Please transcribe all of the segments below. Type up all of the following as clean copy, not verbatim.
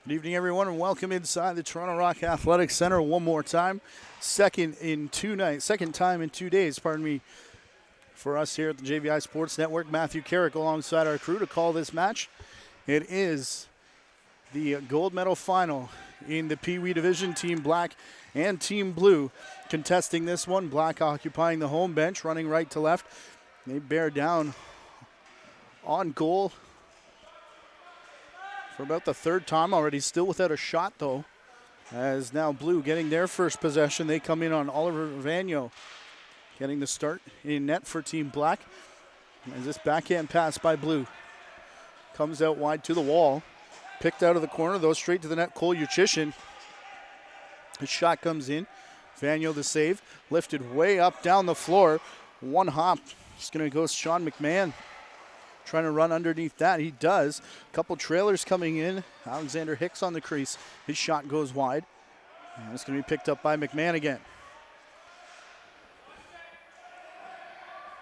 Good evening, everyone, and welcome inside the Toronto Rock Athletic Center one more time. Second time in 2 days, for us here at the JVI Sports Network. Matthew Carrick alongside our crew to call this match. It is the gold medal final in the PeeWee division. Team Black and Team Blue contesting this one. Black occupying the home bench, running right to left. They bear down on goal for about the third time already, still without a shot though, as now Blue getting their first possession. They come in on Oliver Vano, getting the start in net for Team Black. As this backhand pass by Blue comes out wide to the wall, picked out of the corner though, straight to the net. Cole Uchishin, his shot comes in. Vano the save, lifted way up down the floor. One hop, it's going to go Sean McMahon. Trying to run underneath that. He does. A couple trailers coming in. Alexander Hicks on the crease. His shot goes wide. And it's going to be picked up by McMahon again.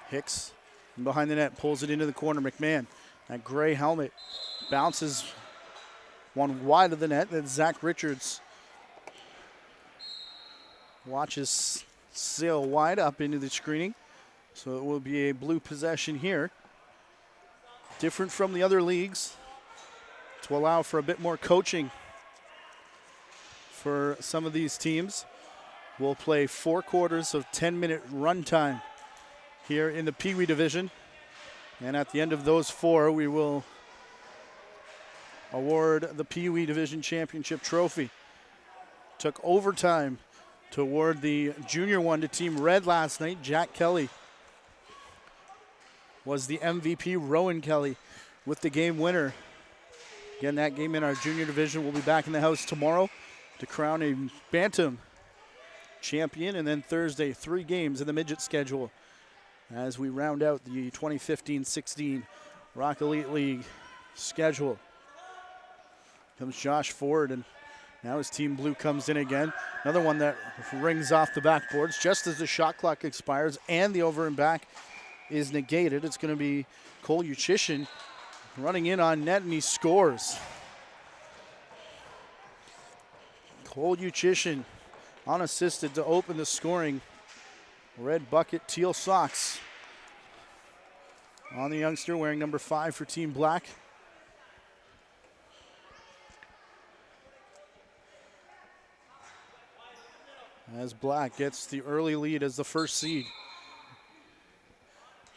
Hicks behind the net pulls it into the corner. McMahon, that gray helmet, bounces one wide of the net. Then Zach Richards watches sail wide up into the screening. So it will be a Blue possession here. Different from the other leagues to allow for a bit more coaching for some of these teams. We'll play 4 quarters of 10-minute run time here in the PeeWee division. And at the end of those 4, we will award the PeeWee division championship trophy. Took overtime to award the junior one to Team Red last night. Jack Kelly was the MVP. Rowan Kelly with the game winner. Again, that game in our junior division will be back in the house tomorrow to crown a bantam champion. And then Thursday, 3 games in the midget schedule as we round out the 2015-16 Rock Elite League schedule. Comes Josh Ford, and now his Team Blue comes in again. Another one that rings off the backboards just as the shot clock expires and the over and back is negated. It's going to be Cole Uchishin running in on net, and he scores. Cole Uchishin unassisted to open the scoring. Red bucket, teal socks on the youngster wearing number 5 for Team Black. As Black gets the early lead as the first seed.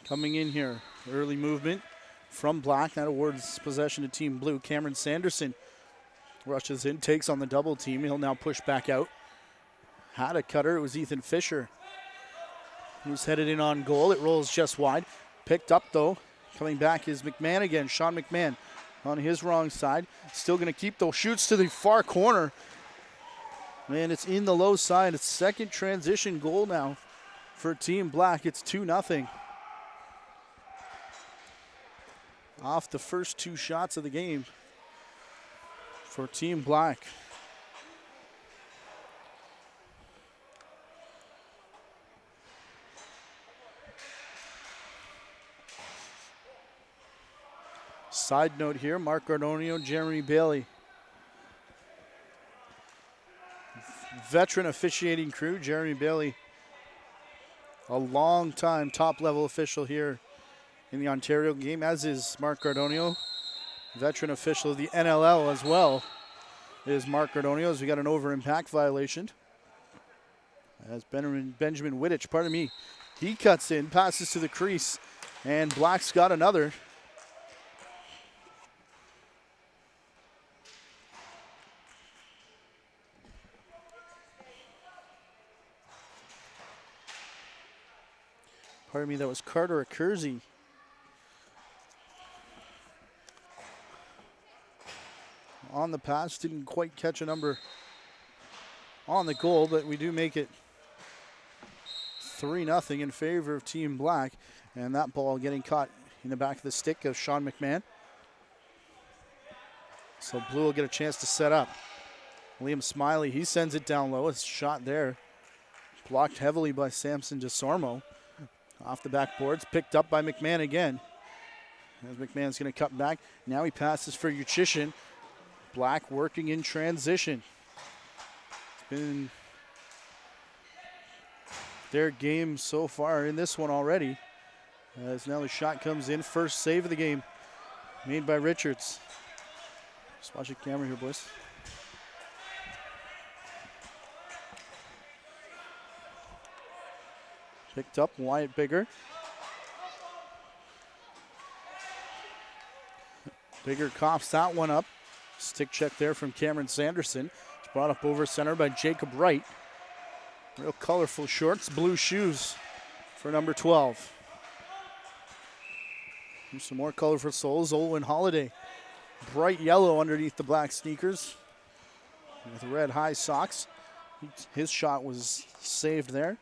Coming in here, early movement from Black. That awards possession to Team Blue. Cameron Sanderson rushes in, takes on the double team. He'll now push back out. Had a cutter. It was Ethan Fisher who's headed in on goal. It rolls just wide. Picked up, though. Coming back is McMahon again. Sean McMahon on his wrong side. Still going to keep, though. Shoots to the far corner. And it's in the low side. It's second transition goal now for Team Black. It's 2-0. Off the first 2 shots of the game for Team Black. Side note here, Mark Gardonio, Jeremy Bailey. Veteran officiating crew, Jeremy Bailey, a long-time top-level official here in the Ontario game, as is Mark Gardonio. Veteran official of the NLL as well is Mark Gardonio, as we got an over-impact violation. As Benjamin Wittich, he cuts in, passes to the crease, and Black's got another. That was Carter Akersi. On the pass, didn't quite catch a number on the goal, but we do make it 3-0 in favor of Team Black. And that ball getting caught in the back of the stick of Sean McMahon. So Blue will get a chance to set up. Liam Smiley, he sends it down low. It's shot there. Blocked heavily by Samson DeSormo. Off the backboards, picked up by McMahon again. As McMahon's going to cut back. Now he passes for Uchishin. Black working in transition. It's been their game so far in this one already. As now the shot comes in, first save of the game made by Richards. Just watch the camera here, boys. Picked up Wyatt Bigger. Bigger coughs that one up. Stick check there from Cameron Sanderson. It's brought up over center by Jacob Wright. Real colorful shorts, blue shoes for number 12. And some more colorful souls. Olwen Holiday. Bright yellow underneath the black sneakers with red high socks. His shot was saved there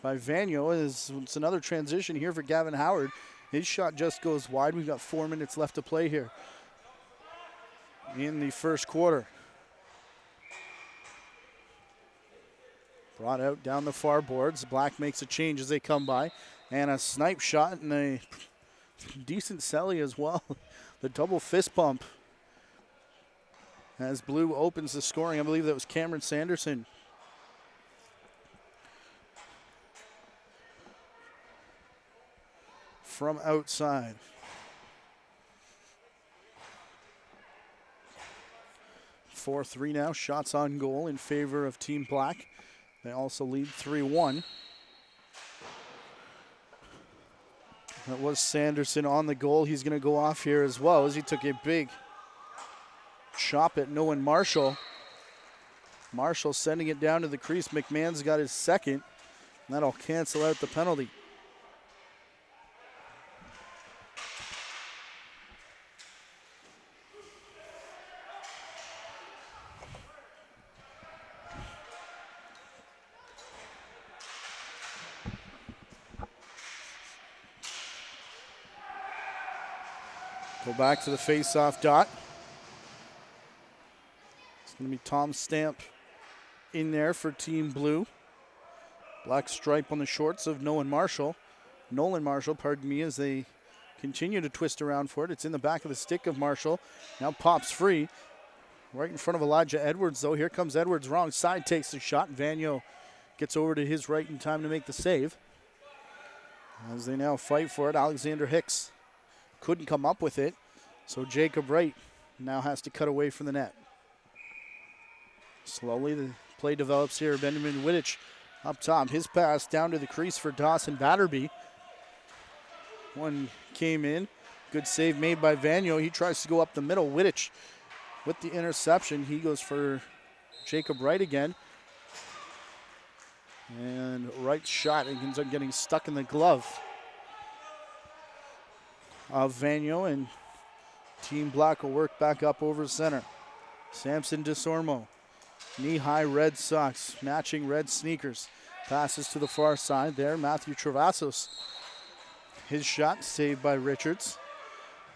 by Vanyo. It's another transition here for Gavin Howard. His shot just goes wide. We've got 4 minutes left to play here in the first quarter. Brought out down the far boards. Black makes a change as they come by. And a snipe shot and a decent celly as well. The double fist pump as Blue opens the scoring. I believe that was Cameron Sanderson. From outside. 4-3 now. Shots on goal in favor of Team Black. They also lead 3-1. That was Sanderson on the goal. He's going to go off here as well as he took a big chop at Nolan Marshall. Marshall sending it down to the crease. McMahon's got his second, and that'll cancel out the penalty. Go back to the face-off dot. It's going to be Tom Stamp in there for Team Blue. Black stripe on the shorts of Nolan Marshall, pardon me, as they continue to twist around for it. It's in the back of the stick of Marshall. Now pops free. Right in front of Elijah Edwards, though. Here comes Edwards, wrong side, takes the shot. Vanyo gets over to his right in time to make the save. As they now fight for it, Alexander Hicks couldn't come up with it, so Jacob Wright now has to cut away from the net. Slowly the play develops here. Benjamin Wittich up top. His pass down to the crease for Dawson Batterby. One came in. Good save made by Vanyo. He tries to go up the middle. Wittich with the interception. He goes for Jacob Wright again. And Wright's shot ends up getting stuck in the glove of Vanyo, and Team Black will work back up over center. Samson DeSormo, knee-high red socks, matching red sneakers. Passes to the far side there. Matthew Travassos. His shot saved by Richards.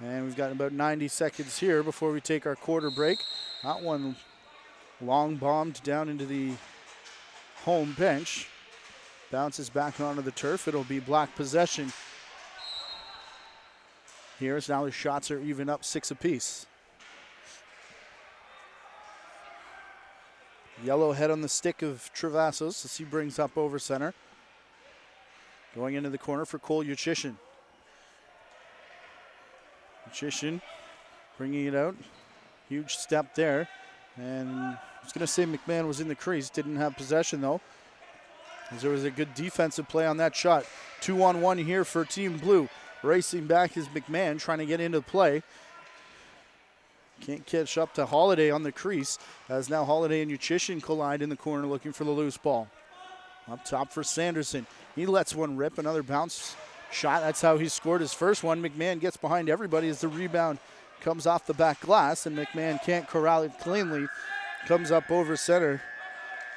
And we've got about 90 seconds here before we take our quarter break. That one long bombed down into the home bench. Bounces back onto the turf. It'll be Black possession. Here's now the shots are even up 6 apiece. Yellow head on the stick of Travassos as he brings up over center. Going into the corner for Cole Uchishin. Uchishin bringing it out. Huge step there. And I was going to say McMahon was in the crease. Didn't have possession though, as there was a good defensive play on that shot. 2-on-1 here for Team Blue. Racing back is McMahon trying to get into play. Can't catch up to Holiday on the crease, as now Holiday and Uchishin collide in the corner looking for the loose ball. Up top for Sanderson. He lets one rip, another bounce shot. That's how he scored his first one. McMahon gets behind everybody as the rebound comes off the back glass, and McMahon can't corral it cleanly. Comes up over center.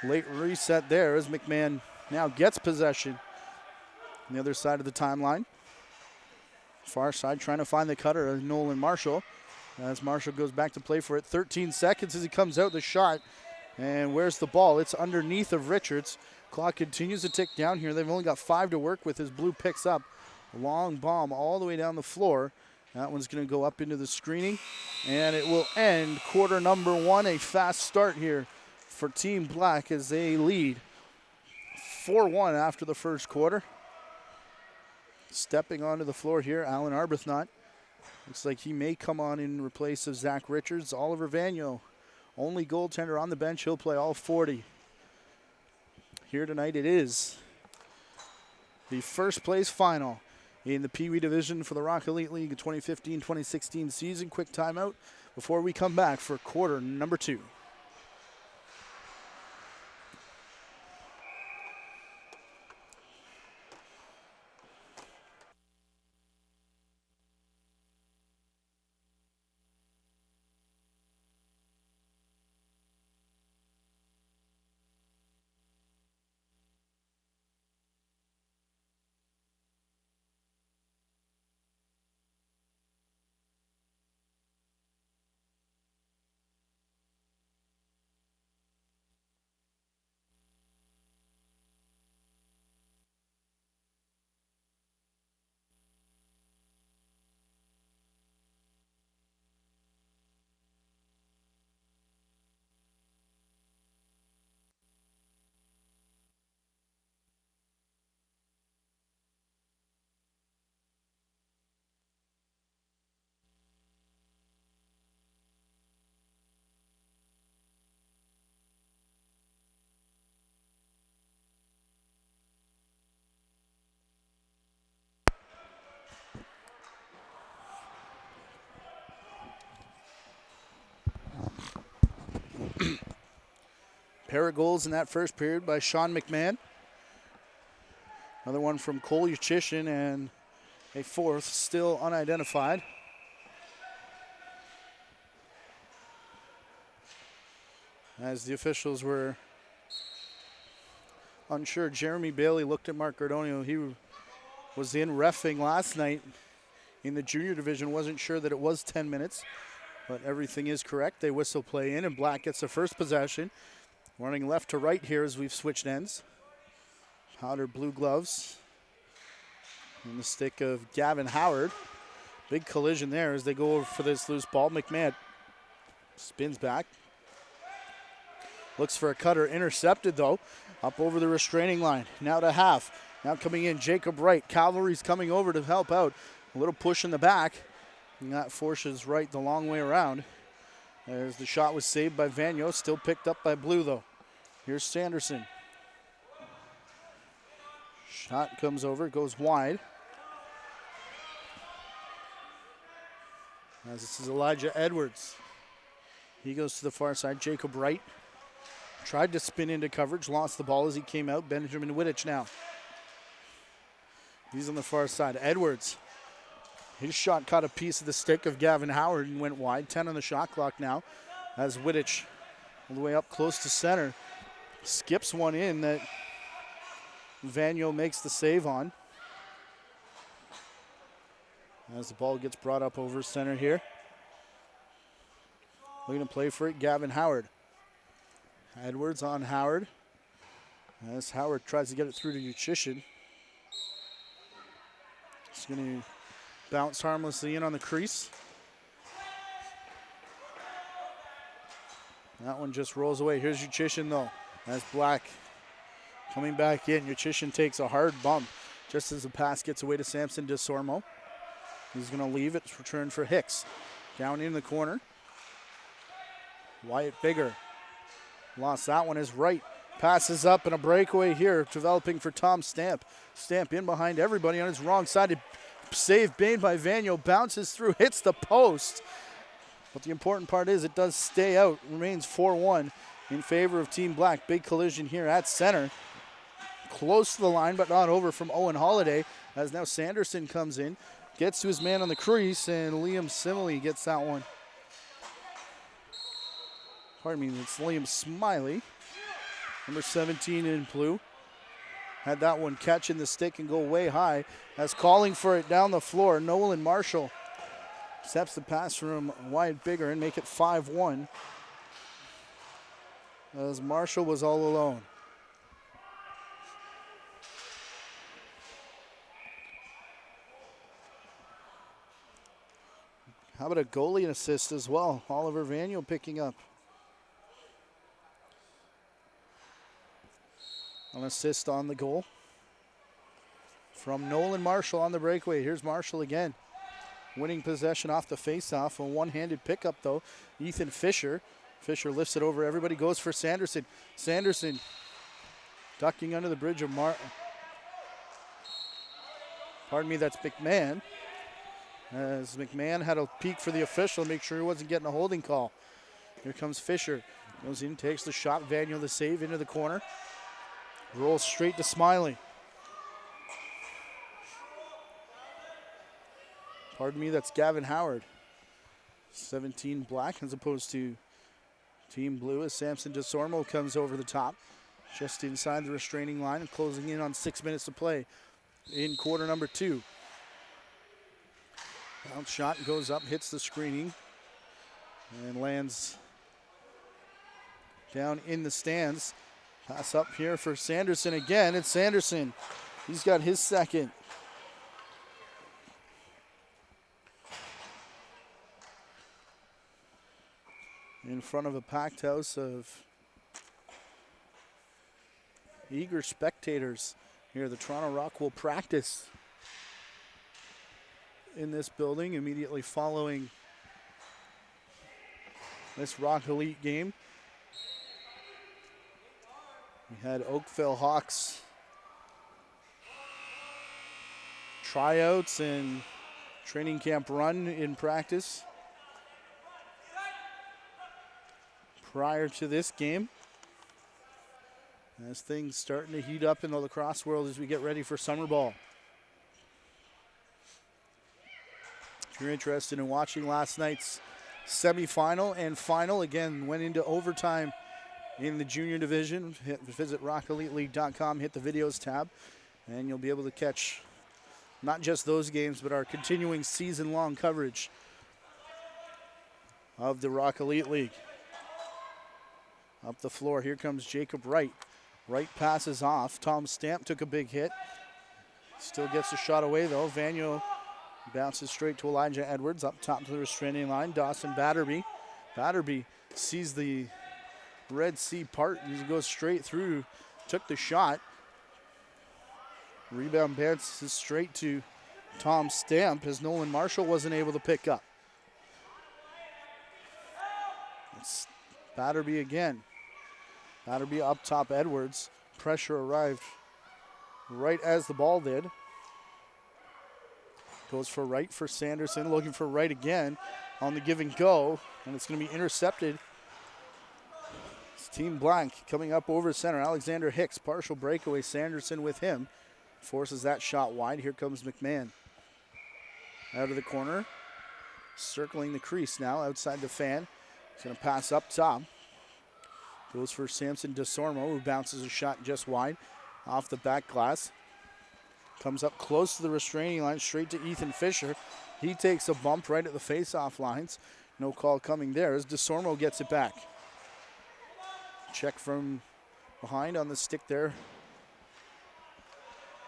Late reset there as McMahon now gets possession on the other side of the timeline. Far side trying to find the cutter, Nolan Marshall. As Marshall goes back to play for it. 13 seconds as he comes out the shot. And where's the ball? It's underneath of Richards. Clock continues to tick down here. They've only got 5 to work with as Blue picks up a long bomb all the way down the floor. That one's going to go up into the screening, and it will end quarter number 1. A fast start here for Team Black as they lead 4-1 after the first quarter. Stepping onto the floor here, Alan Arbuthnot. Looks like he may come on in replace of Zach Richards. Oliver Vagno, only goaltender on the bench. He'll play all 40. Here tonight it is the first place final in the PeeWee division for the Rock Elite League 2015-2016 season. Quick timeout before we come back for quarter number 2. Pair of goals in that first period by Sean McMahon. Another one from Cole Uchishin, and a fourth still unidentified. As the officials were unsure, Jeremy Bailey looked at Mark Gardonio. He was in reffing last night in the junior division. Wasn't sure that it was 10 minutes, but everything is correct. They whistle play in, and Black gets the first possession. Running left to right here as we've switched ends. Powder blue gloves. And the stick of Gavin Howard. Big collision there as they go over for this loose ball. McMahon spins back. Looks for a cutter, intercepted though. Up over the restraining line. Now to half. Now coming in, Jacob Wright. Cavalry's coming over to help out. A little push in the back. And that forces Wright the long way around. As the shot was saved by Vagno. Still picked up by Blue though. Here's Sanderson. Shot comes over, goes wide. As this is Elijah Edwards. He goes to the far side. Jacob Wright tried to spin into coverage, lost the ball as he came out. Benjamin Wittich now. He's on the far side. Edwards. His shot caught a piece of the stick of Gavin Howard and went wide. 10 on the shot clock now as Wittich all the way up close to center. Skips one in that Vagno makes the save on. As the ball gets brought up over center here. Looking to play for it, Gavin Howard. Edwards on Howard. As Howard tries to get it through to Uchishin. He's going to bounce harmlessly in on the crease. That one just rolls away. Here's Uchishin though. As Black coming back in. Uchishin takes a hard bump just as the pass gets away to Samson DeSormo. He's going to leave it. Return for Hicks. Down in the corner. Wyatt Bigger. Lost that one as Wright passes up, and a breakaway here developing for Tom Stamp. Stamp in behind everybody on his wrong side. Save made by Vagno. Bounces through, hits the post. But the important part is it does stay out. Remains 4-1 in favor of Team Black. Big collision here at center. Close to the line, but not over from Owen Holiday. As now Sanderson comes in. Gets to his man on the crease, and Liam Simile gets that one. Pardon me, it's Liam Smiley. Number 17 in blue. Had that one catch in the stick and go way high. As calling for it down the floor, Nolan Marshall steps the pass from Wyatt Bigger and make it 5-1. As Marshall was all alone. How about a goalie assist as well? Oliver Vaniel picking up an assist on the goal from Nolan Marshall on the breakaway. Here's Marshall again. Winning possession off the faceoff. A one-handed pickup, though. Ethan Fisher. Fisher lifts it over everybody. Goes for Sanderson. Sanderson ducking under the bridge of Pardon me, that's McMahon. As McMahon had a peek for the official, make sure he wasn't getting a holding call. Here comes Fisher. Goes in, takes the shot. Vaniel the save into the corner. Rolls straight to Smiley. Pardon me, that's Gavin Howard. 17 black as opposed to Team Blue as Samson DeSormo comes over the top. Just inside the restraining line and closing in on 6 minutes to play in quarter number 2. Bounce shot goes up, hits the screening, and lands down in the stands. Pass up here for Sanderson again. It's Sanderson. He's got his second. In front of a packed house of eager spectators here. The Toronto Rock will practice in this building immediately following this Rock Elite game. We had Oakville Hawks tryouts and training camp run in practice prior to this game. As things starting to heat up in the lacrosse world as we get ready for summer ball. If you're interested in watching last night's semifinal and final, again, went into overtime in the junior division. Visit rockeliteleague.com, hit the videos tab, and you'll be able to catch not just those games, but our continuing season-long coverage of the Rock Elite League. Up the floor, here comes Jacob Wright. Wright passes off. Tom Stamp took a big hit. Still gets a shot away, though. Vaniel bounces straight to Elijah Edwards. Up top to the restraining line. Dawson Batterby. Batterby sees the Red Sea part. He goes straight through. Took the shot. Rebound bounces straight to Tom Stamp as Nolan Marshall wasn't able to pick up. It's Batterby again. Batterby up top, Edwards. Pressure arrived right as the ball did. Goes for Wright for Sanderson, looking for Wright again on the give and go, and it's going to be intercepted. It's Team Blank coming up over center. Alexander Hicks, partial breakaway. Sanderson with him. Forces that shot wide. Here comes McMahon. Out of the corner. Circling the crease now outside the fan. He's going to pass up top. Goes for Samson DeSormo, who bounces a shot just wide off the back glass. Comes up close to the restraining line, straight to Ethan Fisher. He takes a bump right at the face-off lines. No call coming there as DeSormo gets it back. Check from behind on the stick there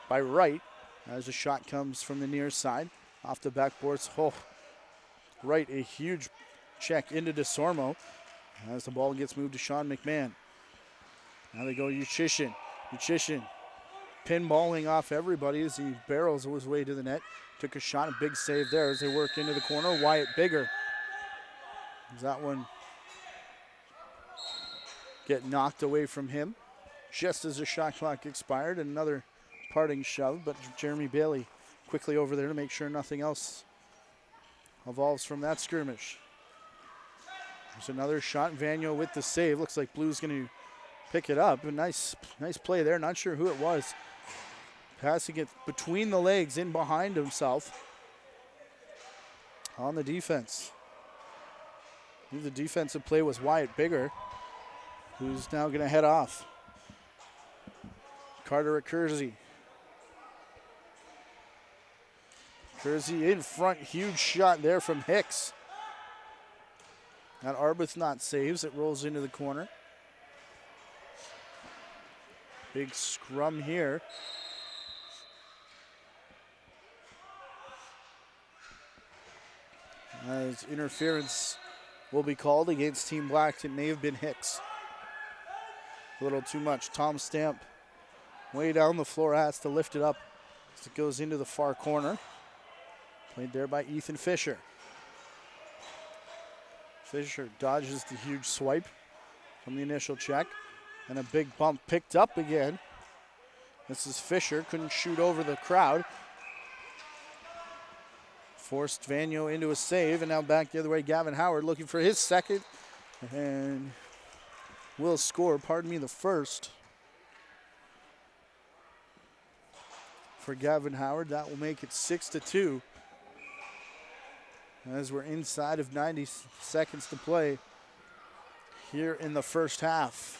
by Wright as the shot comes from the near side. Off the backboards. Oh, Wright, a huge check into DeSormo as the ball gets moved to Sean McMahon. Now they go Uchishin. Uchishin pinballing off everybody as he barrels his way to the net. Took a shot, a big save there as they work into the corner. Wyatt Bigger. Does that one get knocked away from him just as the shot clock expired? Another parting shove, but Jeremy Bailey quickly over there to make sure nothing else evolves from that skirmish. There's another shot. Vaniel with the save. Looks like Blue's going to pick it up. A nice play there. Not sure who it was. Passing it between the legs in behind himself on the defense. I think the defensive play was Wyatt Bigger, who's now going to head off. Carter Kersey. Kersey in front. Huge shot there from Hicks. That Arbuthnot saves. It rolls into the corner. Big scrum here. as interference will be called against Team Black. It may have been Hicks. A little too much. Tom Stamp way down the floor, has to lift it up as it goes into the far corner. Played there by Ethan Fisher. Fisher dodges the huge swipe from the initial check. And a big bump picked up again. This is Fisher, couldn't shoot over the crowd. Forced Vanyo into a save, and now back the other way, Gavin Howard looking for his second. And will score, the first. For Gavin Howard, that will make it 6-2. As we're inside of 90 seconds to play here in the first half.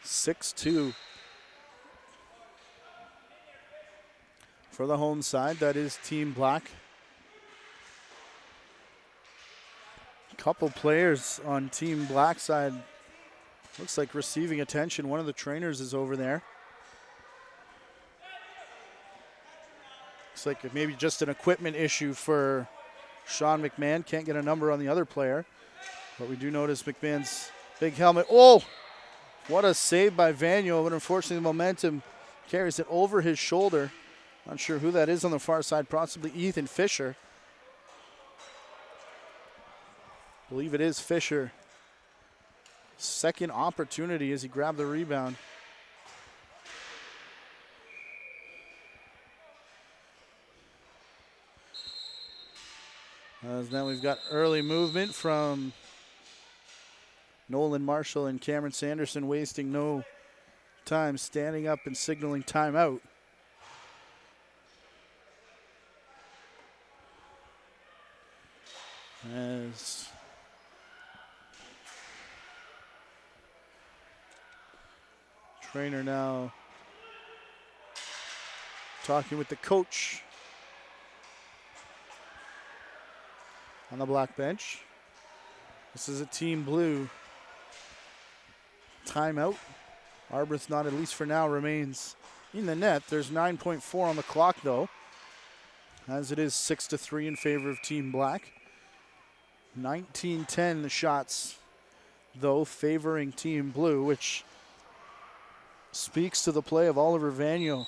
(6-2) for the home side. That is Team Black. Couple players on Team Black side looks like receiving attention. One of the trainers is over there. Looks like maybe just an equipment issue for Sean McMahon. Can't get a number on the other player. But we do notice McMahon's big helmet. Oh! What a save by Vanyo, but unfortunately the momentum carries it over his shoulder. Not sure who that is on the far side, possibly Ethan Fisher. I believe it is Fisher. Second opportunity as he grabbed the rebound. As now we've got early movement from Nolan Marshall and Cameron Sanderson, wasting no time standing up and signaling timeout. As trainer now talking with the coach on the black bench. This is a Team Blue timeout. Arbroath not, at least for now, remains in the net. There's 9.4 on the clock though, as it is 6-3 in favor of Team Black. 19-10 the shots though, favoring Team Blue, which speaks to the play of Oliver Vanyo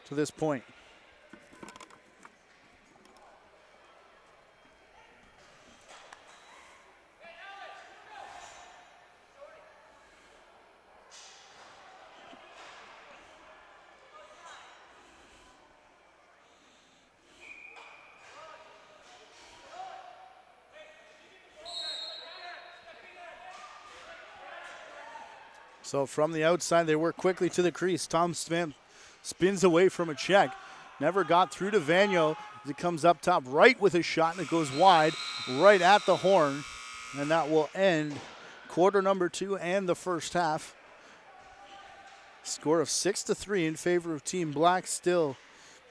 to this point. So from the outside, they work quickly to the crease. Tom Stamp spins away from a check. Never got through to Vanyo as he comes up top right with a shot, and it goes wide right at the horn. And that will end quarter number 2 and the first half. Score of 6-3 in favor of Team Black, still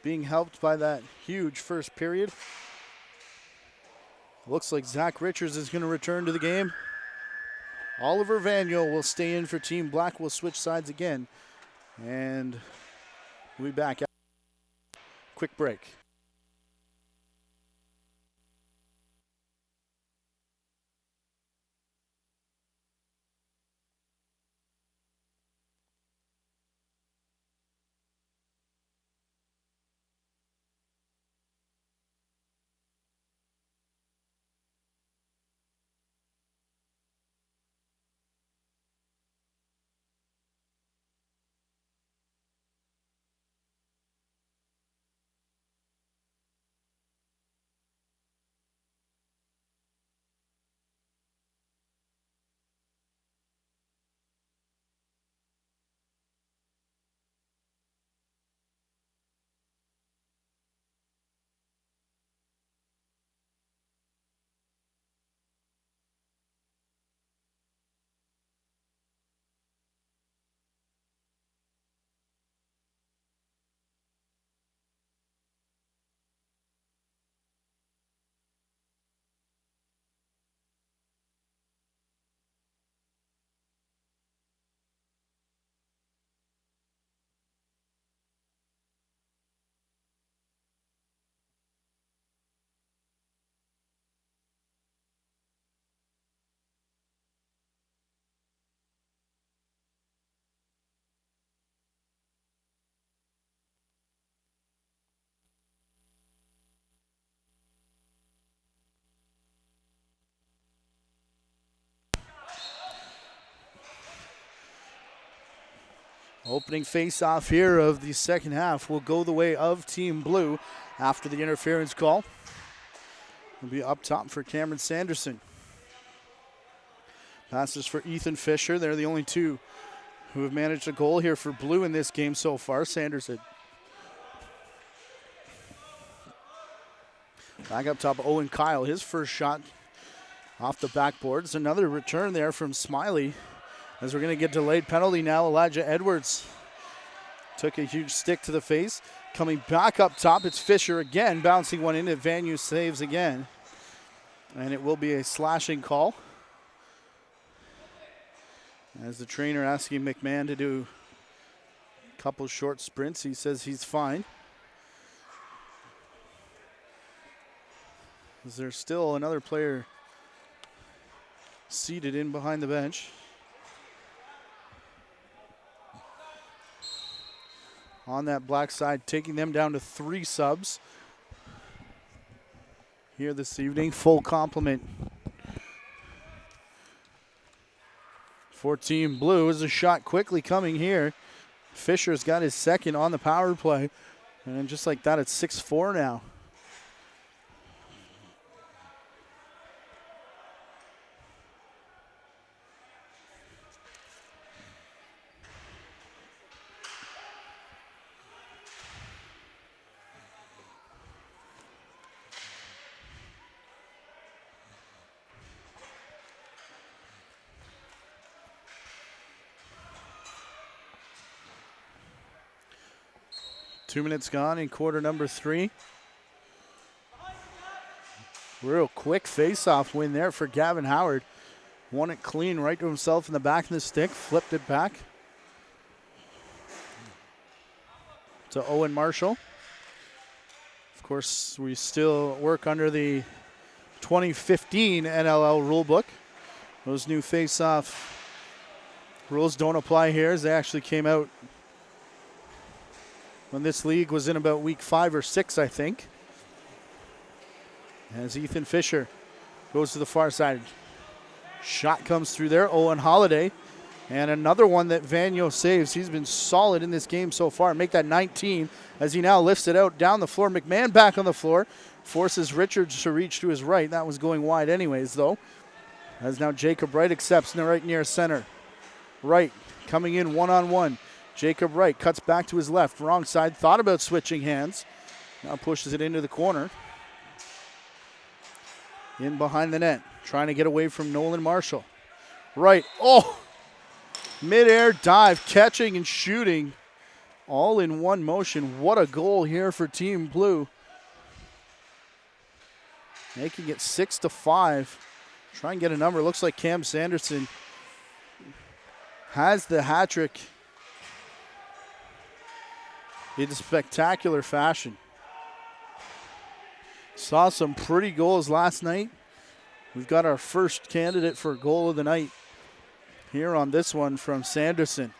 being helped by that huge first period. Looks like Zach Richards is going to return to the game. Oliver Vanyo will stay in for Team Black. We'll switch sides again. And we'll be back after a quick break. Opening face-off here of the second half will go the way of Team Blue after the interference call. Will be up top for Cameron Sanderson. Passes for Ethan Fisher. They're the only two who have managed a goal here for Blue in this game so far. Sanderson. Back up top, Owen Kyle. His first shot off the backboards. Another return there from Smiley. As we're going to get delayed penalty now, Elijah Edwards took a huge stick to the face. Coming back up top, it's Fisher again, bouncing one in. Vanu saves again. And it will be a slashing call. As the trainer asking McMahon to do a couple short sprints, he says he's fine. Is there still another player seated in behind the bench? On that black side, taking them down to 3 subs here this evening. Full complement for Team Blue. Is a shot quickly coming here. Fisher's got his second on the power play. And just like that, it's 6-4 now. Two minutes gone in quarter number 3. Real quick face-off win there for Gavin Howard. Won it clean right to himself in the back of the stick. Flipped it back to Owen Marshall. Of course, we still work under the 2015 NLL rulebook. Those new face-off rules don't apply here, as they actually came out when this league was in about week 5 or 6, I think. As Ethan Fisher goes to the far side. Shot comes through there. Owen Holiday. And another one that Vanu saves. He's been solid in this game so far. Make that 19 as he now lifts it out down the floor. McMahon back on the floor. Forces Richards to reach to his right. That was going wide anyways, though. As now Jacob Wright accepts right near center. Wright coming in one-on-one. Jacob Wright cuts back to his left. Wrong side. Thought about switching hands. Now pushes it into the corner. In behind the net. Trying to get away from Nolan Marshall. Wright. Oh! Mid-air dive. Catching and shooting. All in one motion. What a goal here for Team Blue. Making it 6-5. Try and get a number. Looks like Cam Sanderson has the hat trick in spectacular fashion. Saw some pretty goals last night. We've got our first candidate for goal of the night here on this one from Sanderson.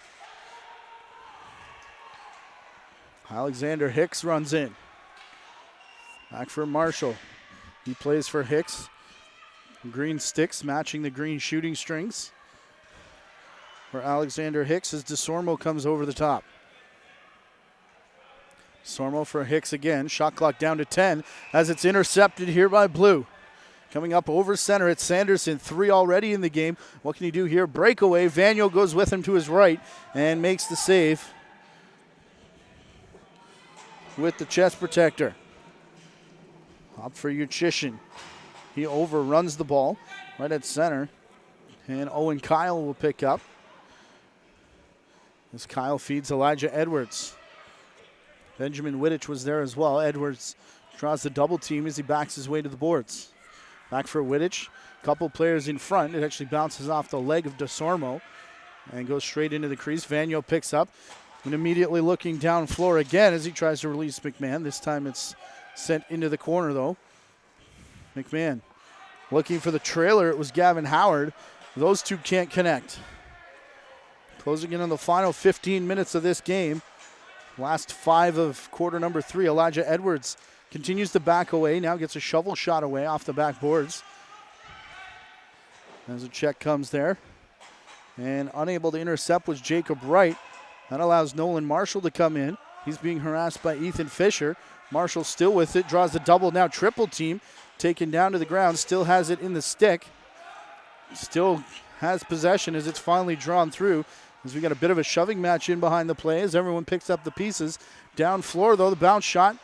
Alexander Hicks runs in. Back for Marshall. He plays for Hicks. Green sticks matching the green shooting strings for Alexander Hicks as DeSormo comes over the top. Sormo for Hicks again. Shot clock down to 10 as it's intercepted here by Blue. Coming up over center, it's Sanderson. 3 already in the game. What can he do here? Breakaway. Vanu goes with him to his right and makes the save with the chest protector. Up for Uchishin. He overruns the ball right at center. And Owen Kyle will pick up as Kyle feeds Elijah Edwards. Benjamin Wittich was there as well. Edwards draws the double team as he backs his way to the boards. Back for Wittich. Couple players in front. It actually bounces off the leg of DeSormo and goes straight into the crease. Vanu picks up and immediately looking down floor again as he tries to release McMahon. This time it's sent into the corner though. McMahon looking for the trailer. It was Gavin Howard. Those two can't connect. Closing in on the final 15 minutes of this game. Last 5 of quarter number 3. Elijah Edwards continues to back away. Now gets a shovel shot away off the backboards. As a check comes there. And unable to intercept was Jacob Wright That allows Nolan Marshall to come in. He's being harassed by Ethan Fisher. Marshall still with it, draws the double, now triple team. Taken down to the ground, still has it in the stick. Still has possession as it's finally drawn through. As we got a bit of a shoving match in behind the play as everyone picks up the pieces. Down floor though, the bounce shot.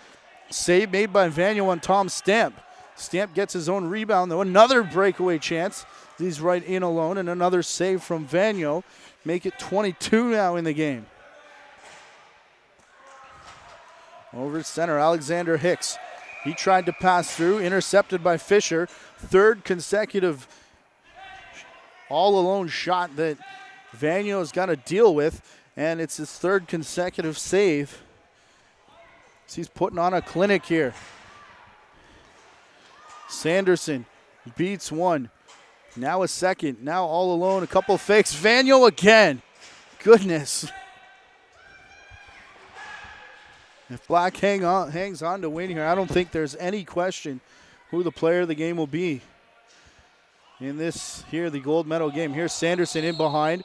Save made by Vaniel on Tom Stamp. Stamp gets his own rebound though. Another breakaway chance. He's right in alone, and another save from Vaniel. Make it 22 now in the game. Over center, Alexander Hicks. He tried to pass through, intercepted by Fisher. Third consecutive all-alone shot that Vaniel's got to deal with, and it's his third consecutive save. So he's putting on a clinic here. Sanderson beats one. Now a second. Now all alone. A couple fakes. Vaniel again. Goodness. If Black hangs on to win here, I don't think there's any question who the player of the game will be in this here, the gold medal game. Here's Sanderson in behind.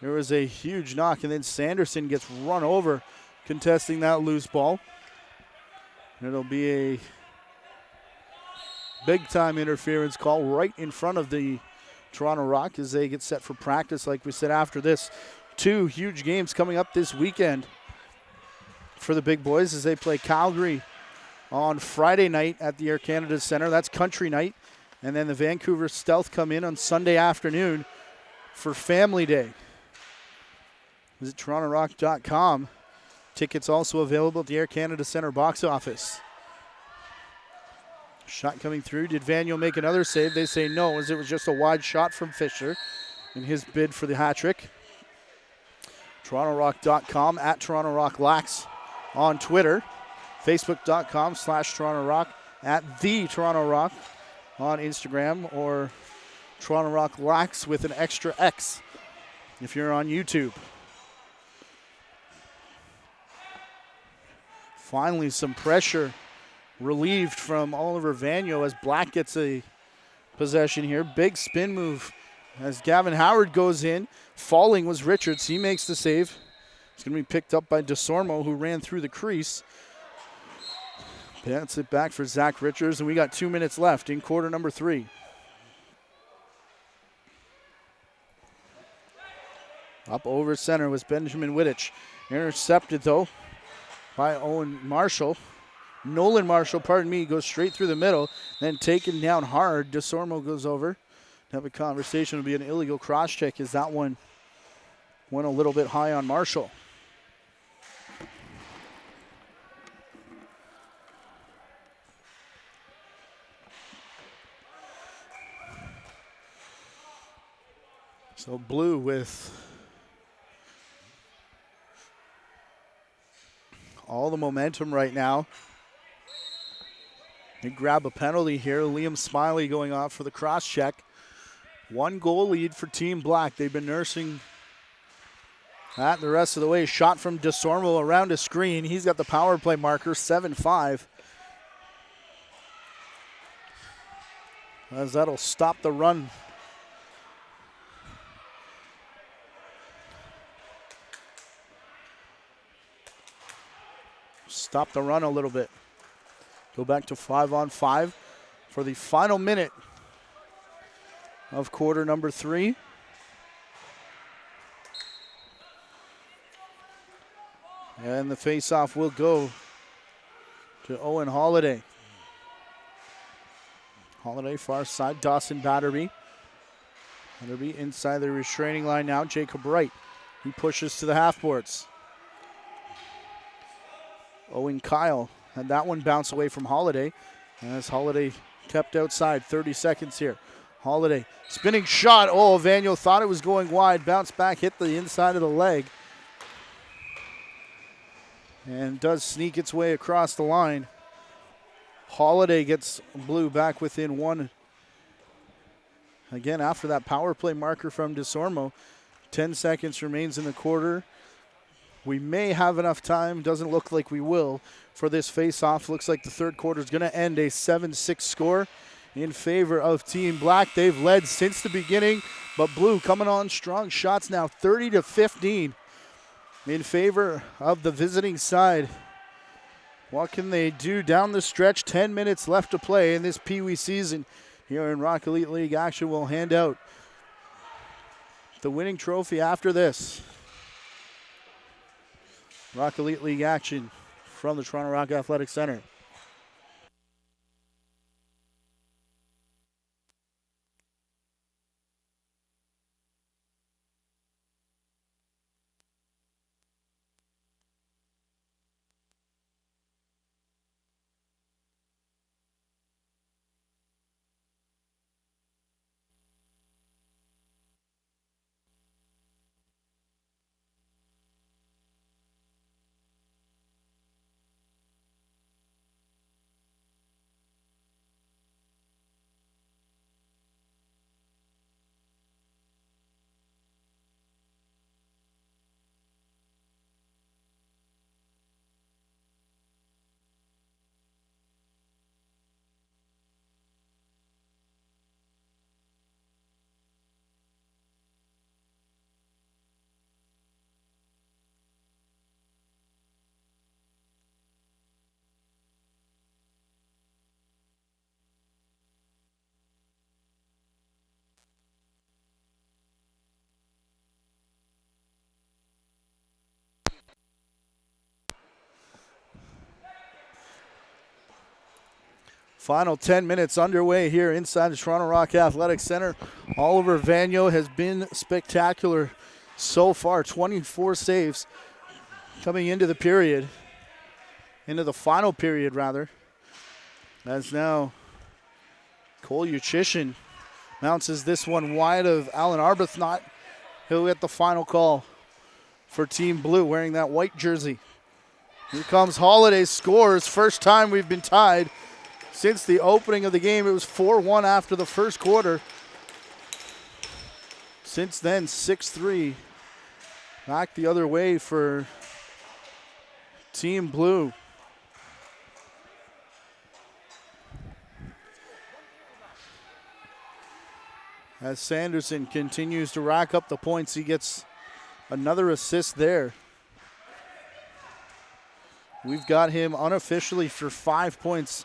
There was a huge knock, and then Sanderson gets run over contesting that loose ball. It'll be a big-time interference call right in front of the Toronto Rock as they get set for practice, like we said, after this. Two huge games coming up this weekend for the big boys as they play Calgary on Friday night at the Air Canada Centre. That's country night. And then the Vancouver Stealth come in on Sunday afternoon for Family Day. Visit TorontoRock.com. Tickets also available at the Air Canada Centre box office. Shot coming through. Did Vaniel make another save? They say no, as it was just a wide shot from Fisher in his bid for the hat trick. TorontoRock.com, at TorontoRockLax on Twitter. Facebook.com/TorontoRock, at the Toronto Rock on Instagram, or Toronto Rock Lax with an extra X if you're on YouTube. Finally, some pressure relieved from Oliver Vaniel as Black gets a possession here. Big spin move as Gavin Howard goes in. Falling was Richards. He makes the save. It's going to be picked up by DeSormo, who ran through the crease. Bats it back for Zach Richards, and we got 2 minutes left in quarter number 3. Up over center was Benjamin Wittich. Intercepted, though, by Owen Marshall. Nolan Marshall, goes straight through the middle, then taken down hard. DeSormo goes over. Have a conversation. It'll be an illegal cross check as that one went a little bit high on Marshall. So Blue with all the momentum right now. They grab a penalty here. Liam Smiley going off for the cross check. 1 goal lead for Team Black. They've been nursing that the rest of the way. Shot from DeSormo around a screen. He's got the power play marker, 7-5. As that'll stop the run. Stop the run a little bit. Go back to 5-on-5 for the final minute of quarter number 3. And the face-off will go to Owen Holiday. Holiday far side, Dawson Batterby. Batterby inside the restraining line now, Jacob Wright. He pushes to the half boards. Owen Kyle had that one bounce away from Holiday as Holiday kept outside. 30 seconds here. Holiday spinning shot. Oh, Vaniel thought it was going wide. Bounced back, hit the inside of the leg. And does sneak its way across the line. Holiday gets Blue back within 1. Again, after that power play marker from DeSormo. 10 seconds remains in the quarter. We may have enough time, doesn't look like we will, for this face-off. Looks like the third quarter is going to end a 7-6 score in favor of Team Black. They've led since the beginning, but Blue coming on strong. Shots now 30-15. in favor of the visiting side. What can they do down the stretch? 10 minutes left to play in this PeeWee season here in Rock Elite League action. We'll hand out the winning trophy after this. Rock Elite League action from the Toronto Rock Athletic Center. Final 10 minutes underway here inside the Toronto Rock Athletic Center. Oliver Vagno has been spectacular so far. 24 saves coming into the period. Into the final period, rather. As now Cole Uchishin bounces this one wide of Alan Arbuthnot. He'll get the final call for Team Blue wearing that white jersey. Here comes Holiday, scores. First time we've been tied since the opening of the game. It was 4-1 after the first quarter. Since then, 6-3. Back the other way for Team Blue. As Sanderson continues to rack up the points, he gets another assist there. We've got him unofficially for 5 points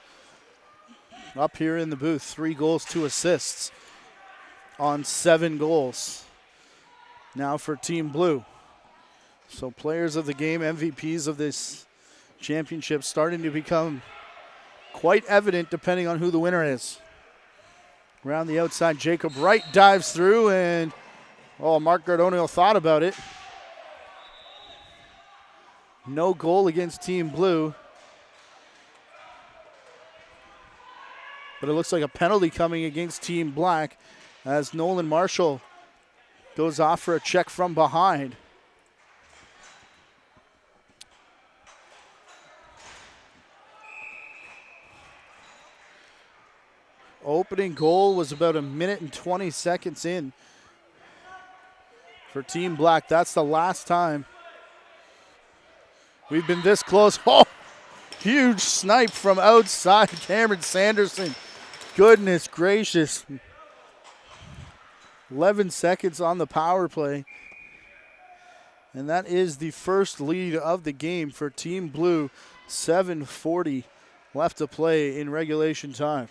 up here in the booth. 3 goals, 2 assists on 7 goals. Now for Team Blue. So players of the game, MVPs of this championship, starting to become quite evident depending on who the winner is. Around the outside, Jacob Wright dives through, and Mark Gardonio thought about it. No goal against Team Blue. But it looks like a penalty coming against Team Black as Nolan Marshall goes off for a check from behind. Opening goal was about 1 minute and 20 seconds in for Team Black. That's the last time we've been this close. Oh, huge snipe from outside Cameron Sanderson. Goodness gracious. 11 seconds on the power play. And that is the first lead of the game for Team Blue. 7:40 left to play in regulation time.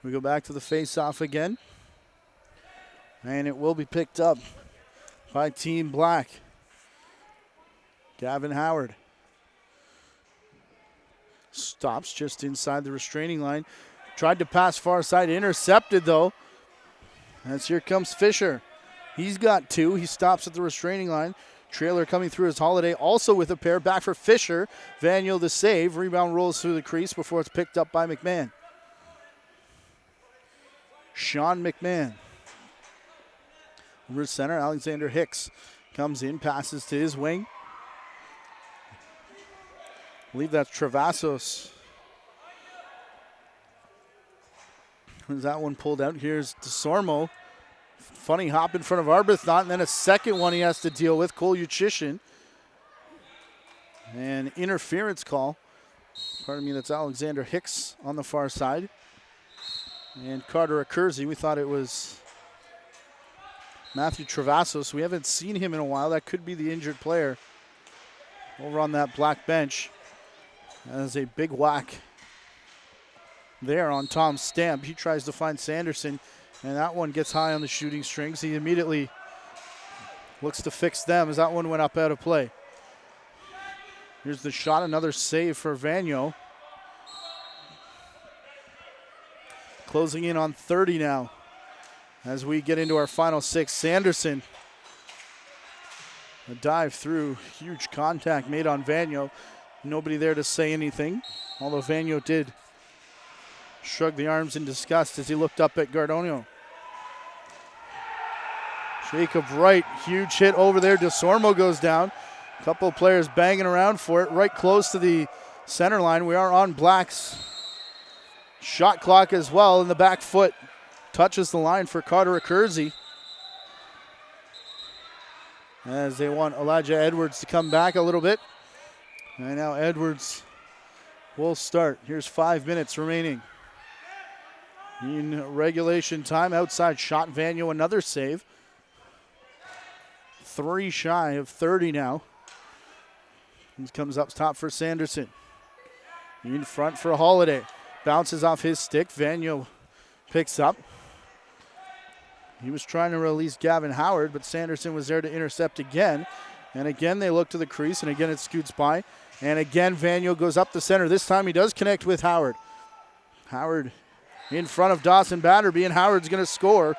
We go back to the face-off again. And it will be picked up by Team Black. Gavin Howard stops just inside the restraining line. Tried to pass far side, intercepted though. As here comes Fisher. He's got 2. He stops at the restraining line. Trailer coming through as Holiday, also with a pair. Back for Fisher. Vagno the save. Rebound rolls through the crease before it's picked up by McMahon. Sean McMahon. Over center, Alexander Hicks comes in, passes to his wing. I believe that's Travasos. When's that one pulled out? Here's DeSormo. Funny hop in front of Arbuthnot, and then a second one he has to deal with, Cole Uchishin. An interference call Pardon me, that's Alexander Hicks on the far side. And Carter Akurzi, we thought it was Matthew Travasos. We haven't seen him in a while. That could be the injured player over on that black bench. That is a big whack there on Tom Stamp. He tries to find Sanderson, and that one gets high on the shooting strings. He immediately looks to fix them as that one went up out of play. Here's the shot, another save for Vanier. Closing in on 30 now as we get into our final 6. Sanderson, a dive through, huge contact made on Vanier. Nobody there to say anything, although Vanier did shrug the arms in disgust as he looked up at Gardonio. Jacob Wright, huge hit over there. DeSormo goes down. A couple of players banging around for it, right close to the center line. We are on Black's shot clock as well, and the back foot touches the line for Carter Akurzi. As they want Elijah Edwards to come back a little bit. And now Edwards will start. Here's 5 minutes remaining in regulation time. Outside shot, Vanier, another save. 3 shy of 30 now. He comes up top for Sanderson. In front for Holiday. Bounces off his stick. Vanier picks up. He was trying to release Gavin Howard, but Sanderson was there to intercept again. And again, they look to the crease, and again it scoots by. And again, Vanier goes up the center. This time he does connect with Howard. Howard in front of Dawson Batterby, and Howard's going to score.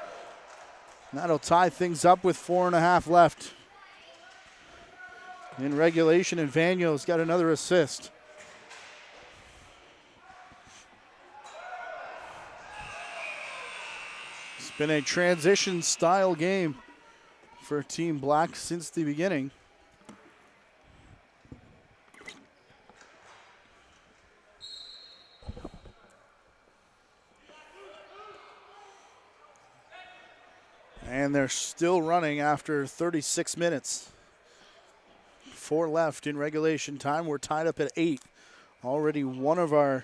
That'll tie things up with 4.5 left in regulation, and Vanyo's got another assist. It's been a transition-style game for Team Black since the beginning. And they're still running after 36 minutes. 4 left in regulation time. We're tied up at 8. Already one of our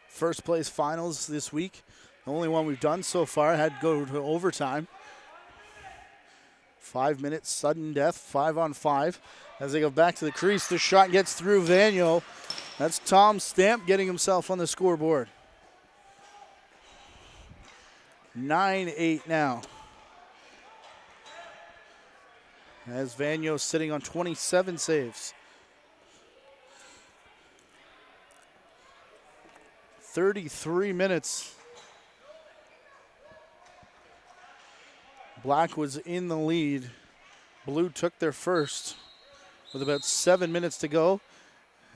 first place finals this week. The only one we've done so far had to go to overtime. 5 minutes, sudden death, 5-on-5. As they go back to the crease, the shot gets through Vanier. That's Tom Stamp getting himself on the scoreboard. 9-8 now. As Vanier sitting on 27 saves. 33 minutes. Black was in the lead. Blue took their first with about 7 minutes to go.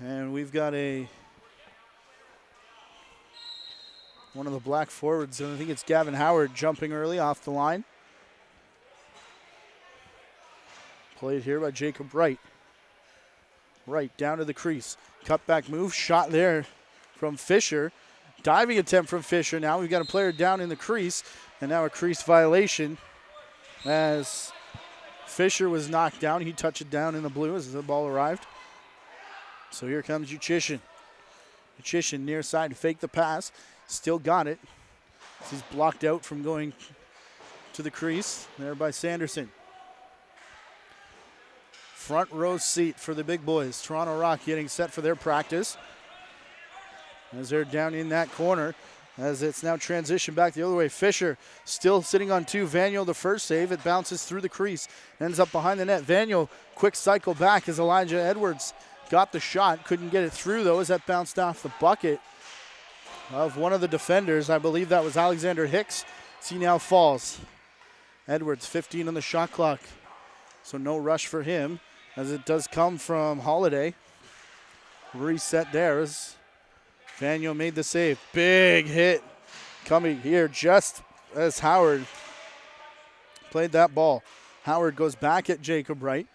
And we've got one of the Black forwards, and I think it's Gavin Howard jumping early off the line. Played here by Jacob Wright. Wright down to the crease. Cutback move, shot there from Fisher. Diving attempt from Fisher. Now we've got a player down in the crease, and now a crease violation as Fisher was knocked down. He touched it down in the blue as the ball arrived. So here comes Uchishin. Uchishin near side to fake the pass. Still got it. He's blocked out from going to the crease there by Sanderson. Front row seat for the big boys. Toronto Rock getting set for their practice. As they're down in that corner. As it's now transitioned back the other way. Fisher still sitting on 2. Vanier the first save. It bounces through the crease. Ends up behind the net. Vanier quick cycle back as Elijah Edwards got the shot. Couldn't get it through though as that bounced off the bucket of one of the defenders. I believe that was Alexander Hicks. He now falls. Edwards 15 on the shot clock. So no rush for him as it does come from Holiday. Reset there as Vanier made the save. Big hit coming here just as Howard played that ball. Howard goes back at Jacob Wright.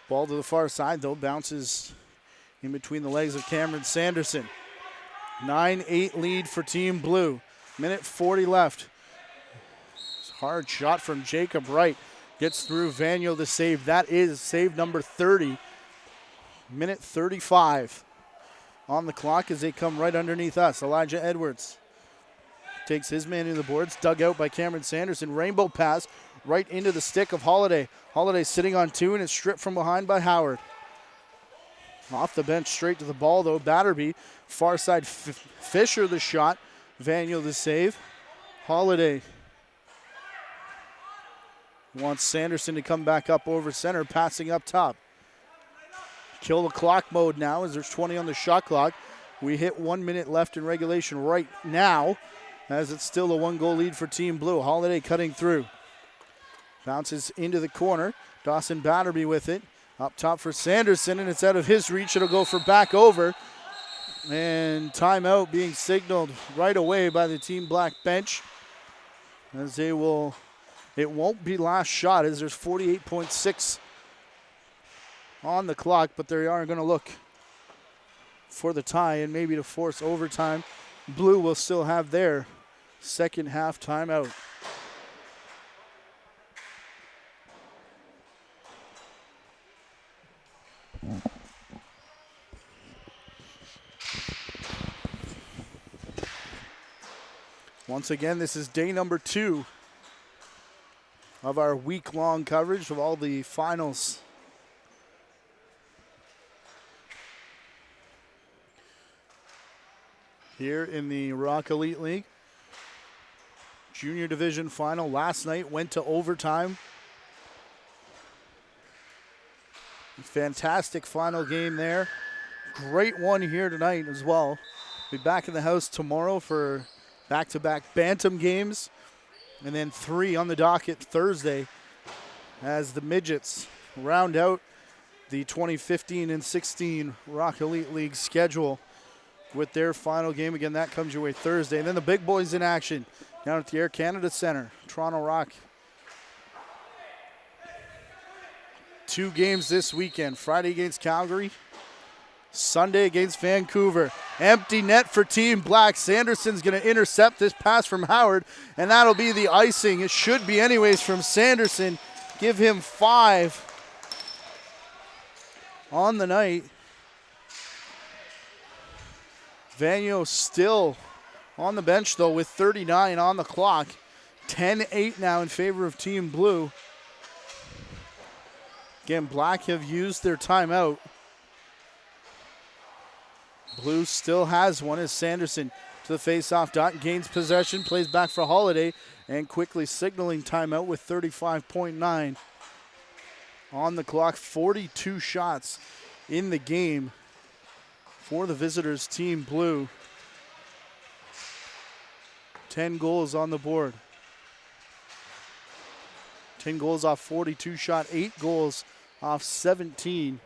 Ball to the far side though, bounces in between the legs of Cameron Sanderson. 9-8 lead for Team Blue. Minute 40 left. Hard shot from Jacob Wright. Gets through Vanier the save. That is save number 30. Minute 35. on the clock as they come right underneath us. Elijah Edwards takes his man into the boards, dug out by Cameron Sanderson. Rainbow pass right into the stick of Holiday. Holiday sitting on 2 and it's stripped from behind by Howard. Off the bench straight to the ball though. Batterby, far side Fisher the shot. Vaniel the save. Holiday wants Sanderson to come back up over center, passing up top. Kill the clock mode now as there's 20 on the shot clock. We hit 1 minute left in regulation right now as it's still a 1-goal lead for Team Blue. Holiday cutting through. Bounces into the corner. Dawson Batterby with it. Up top for Sanderson, and it's out of his reach. It'll go for back over. And timeout being signaled right away by the Team Black bench. As they will, it won't be last shot as there's 48.6 on the clock, but they are going to look for the tie and maybe to force overtime. Blue will still have their second half timeout. Once again, this is day number 2 of our week-long coverage of all the finals. Here in the Rock Elite League. Junior Division final last night went to overtime. Fantastic final game there. Great one here tonight as well. Be back in the house tomorrow for back-to-back Bantam games, and then 3 on the docket Thursday as the Midgets round out the 2015 and 16 Rock Elite League schedule with their final game. Again, that comes your way Thursday. And then the big boys in action down at the Air Canada Centre. Toronto Rock. 2 games this weekend. Friday against Calgary. Sunday against Vancouver. Empty net for Team Black. Sanderson's going to intercept this pass from Howard, and that'll be the icing. It should be anyways from Sanderson. Give him 5 on the night. Vaniel still on the bench, though, with 39 on the clock. 10-8 now in favor of Team Blue. Again, Black have used their timeout. Blue still has one as Sanderson to the face-off dot, gains possession, plays back for Holiday, and quickly signaling timeout with 35.9 on the clock. 42 shots in the game for the visitors, Team Blue. 10 goals on the board. 10 goals off 42 shot, 8 goals off 17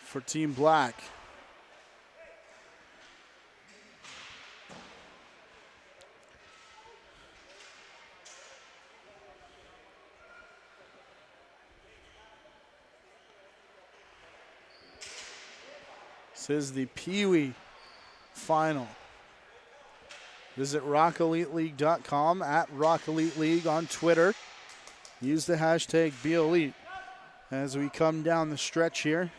for Team Black. This is the PeeWee final. Visit rockeliteleague.com, at Rock Elite League on Twitter. Use the hashtag BeElite as we come down the stretch here.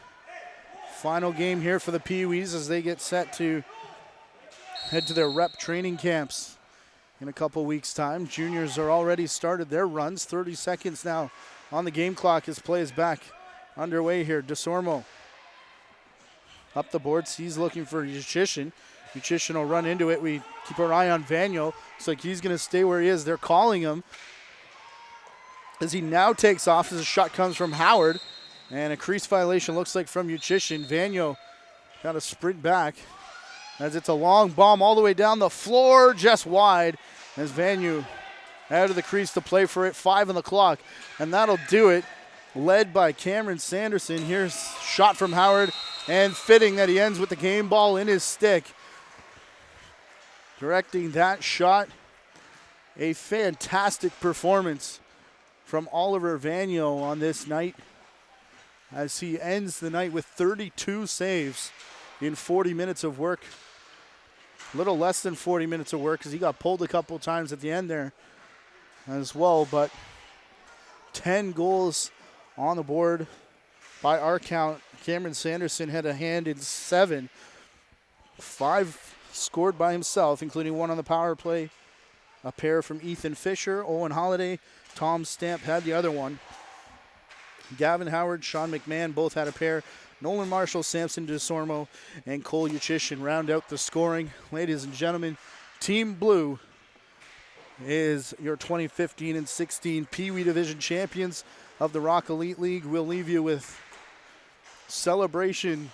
Final game here for the PeeWees as they get set to head to their rep training camps in a couple weeks' time. Juniors are already started their runs. 30 seconds now on the game clock as play is back underway here. DeSormo up the boards. He's looking for Uchishin. Uchishin will run into it. We keep our eye on Vaniel. Looks like he's going to stay where he is. They're calling him as he now takes off as a shot comes from Howard. And a crease violation looks like from Uchishin. Vaniel got to sprint back as it's a long bomb all the way down the floor, just wide. As Vaniel out of the crease to play for it. 5 on the clock. And that'll do it. Led by Cameron Sanderson. Here's shot from Howard. And fitting that he ends with the game ball in his stick. Directing that shot. A fantastic performance from Oliver Vaniel on this night, as he ends the night with 32 saves in 40 minutes of work. A little less than 40 minutes of work because he got pulled a couple times at the end there as well, but 10 goals on the board By our count, Cameron Sanderson had a hand in 7. 5 scored by himself, including 1 on the power play. A pair from Ethan Fisher, Owen Holiday, Tom Stamp had the other one. Gavin Howard, Sean McMahon both had a pair. Nolan Marshall, Samson DeSormo, and Cole Uchishin round out the scoring. Ladies and gentlemen, Team Blue is your 2015 and 16 PeeWee Division champions of the Rock Elite League. We'll leave you with celebration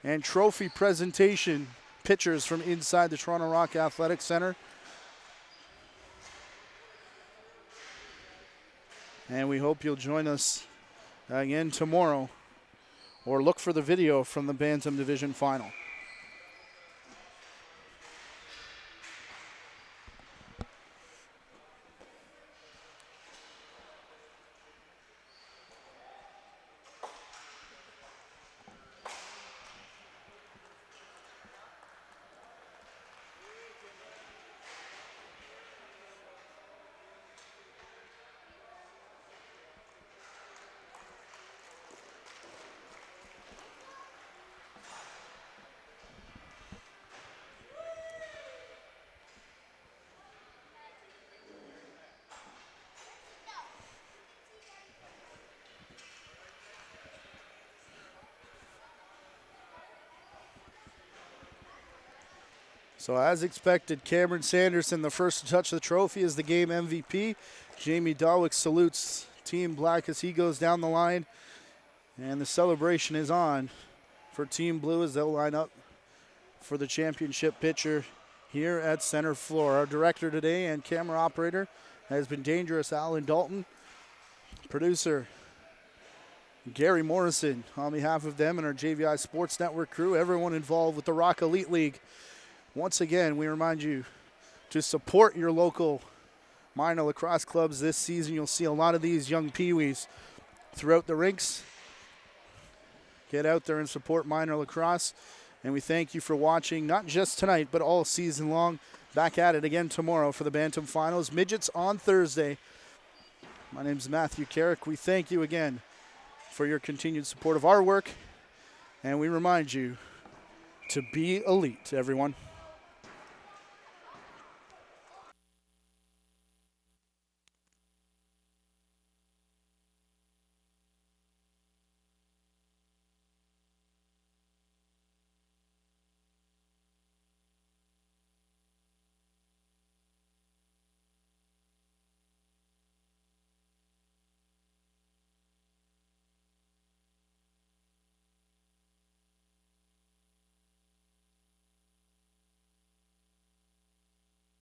and trophy presentation pictures from inside the Toronto Rock Athletic Center. And we hope you'll join us again tomorrow, or look for the video from the Bantam Division Final. So as expected, Cameron Sanderson, the first to touch the trophy, is the game MVP. Jamie Dawick salutes Team Black as he goes down the line. And the celebration is on for Team Blue as they'll line up for the championship picture here at center floor. Our director today and camera operator has been Dangerous Alan Dalton. Producer Gary Morrison on behalf of them and our JVI Sports Network crew, everyone involved with the Rock Elite League. Once again, we remind you to support your local minor lacrosse clubs this season. You'll see a lot of these young Pee-wees throughout the rinks. Get out there and support minor lacrosse. And we thank you for watching, not just tonight, but all season long. Back at it again tomorrow for the Bantam Finals. Midgets on Thursday. My name's Matthew Carrick. We thank you again for your continued support of our work. And we remind you to be elite, everyone.